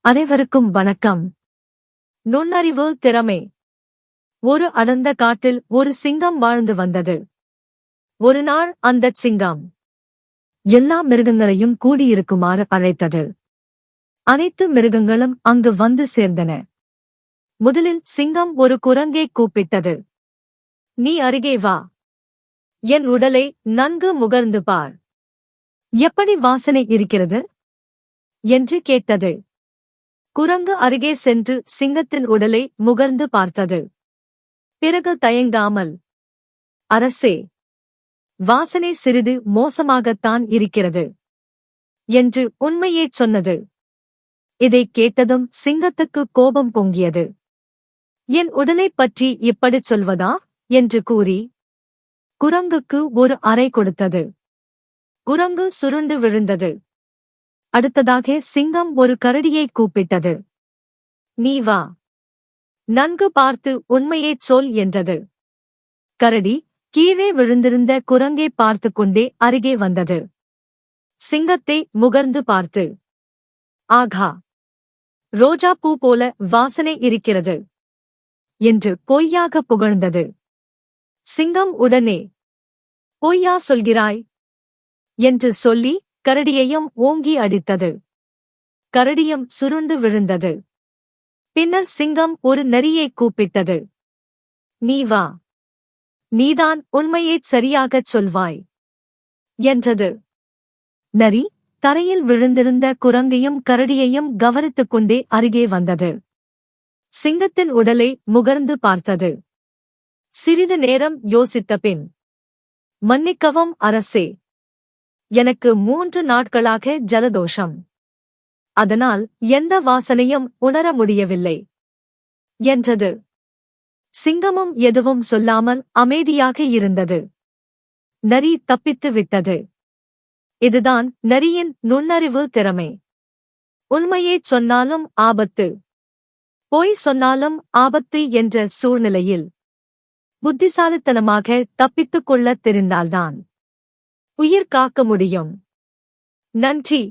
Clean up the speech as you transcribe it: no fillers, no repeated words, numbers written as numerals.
அனைவருக்கும் வணக்கம். நுண்ணறிவு திறமை. ஒரு அடர்ந்த காட்டில் ஒரு சிங்கம் வாழ்ந்து வந்தது. ஒரு நாள் அந்தச் சிங்கம் எல்லா மிருகங்களையும் கூடியிருக்குமாறு அழைத்தது. அனைத்து மிருகங்களும் அங்கு வந்து சேர்ந்தன. முதலில் சிங்கம் ஒரு குரங்கை கூப்பிட்டது. நீ அருகே வா. என் உடலை நன்கு முகர்ந்து பார். எப்படி வாசனை இருக்கிறது என்று கேட்டது. குரங்கு அருகே சென்று சிங்கத்தின் உடலை முகர்ந்து பார்த்தது. பிறகு தயங்காமல், அரசே, வாசனை சிறிது மோசமாகத்தான் இருக்கிறது என்று உண்மையேச் சொன்னது. இதைக் கேட்டதும் சிங்கத்துக்கு கோபம் பொங்கியது. என் உடலைப் பற்றி இப்படிச் சொல்வதா என்று கூறி குரங்குக்கு ஒரு அறை கொடுத்தது. குரங்கு சுருண்டு விழுந்தது. அடுத்ததாக சிங்கம் ஒரு கரடியை கூப்பிட்டது. நீ வா. நன்கு பார்த்து உண்மையைச் சொல் என்றது. கரடி கீழே விழுந்திருந்த குரங்கை பார்த்துக் கொண்டே அருகே வந்தது. சிங்கத்தை முகர்ந்து பார்த்து, ஆகா, ரோஜாப்பூ போல வாசனை இருக்கிறது என்று பொய்யாக புகழ்ந்தது. சிங்கம் உடனே, பொய்யா சொல்கிறாய் என்று சொல்லி கரடியையும் ஓங்கி அடித்தது. கரடியும் சுருண்டு விழுந்தது. பின்னர் சிங்கம் ஒரு நரியைக் கூப்பிட்டது. நீ வா. நீதான் உண்மையைச் சரியாகச் சொல்வாய் என்றது. நரி தரையில் விழுந்திருந்த குரங்கையும் கரடியையும் கவனித்துக் கொண்டே அருகே வந்தது. சிங்கத்தின் உடலை முகர்ந்து பார்த்தது. சிறிது நேரம் யோசித்த பின், மன்னிக்கவும் அரசே, எனக்கு 3 நாட்களாக ஜலதோஷம். அதனால் எந்த வாசனையும் உணர முடியவில்லை என்றது. சிங்கமும் எதுவும் சொல்லாமல் அமைதியாக இருந்தது. நரி தப்பித்து விட்டது. இதுதான் நரியின் நுண்ணறிவு திறமை. உண்மையைச் சொன்னாலும் ஆபத்து, பொய் சொன்னாலும் ஆபத்து என்ற சூழ்நிலையில் புத்திசாலித்தனமாக தப்பித்துக் கொள்ளத் தெரிந்தால்தான் உயிர் காக்க முடியும். நன்றி.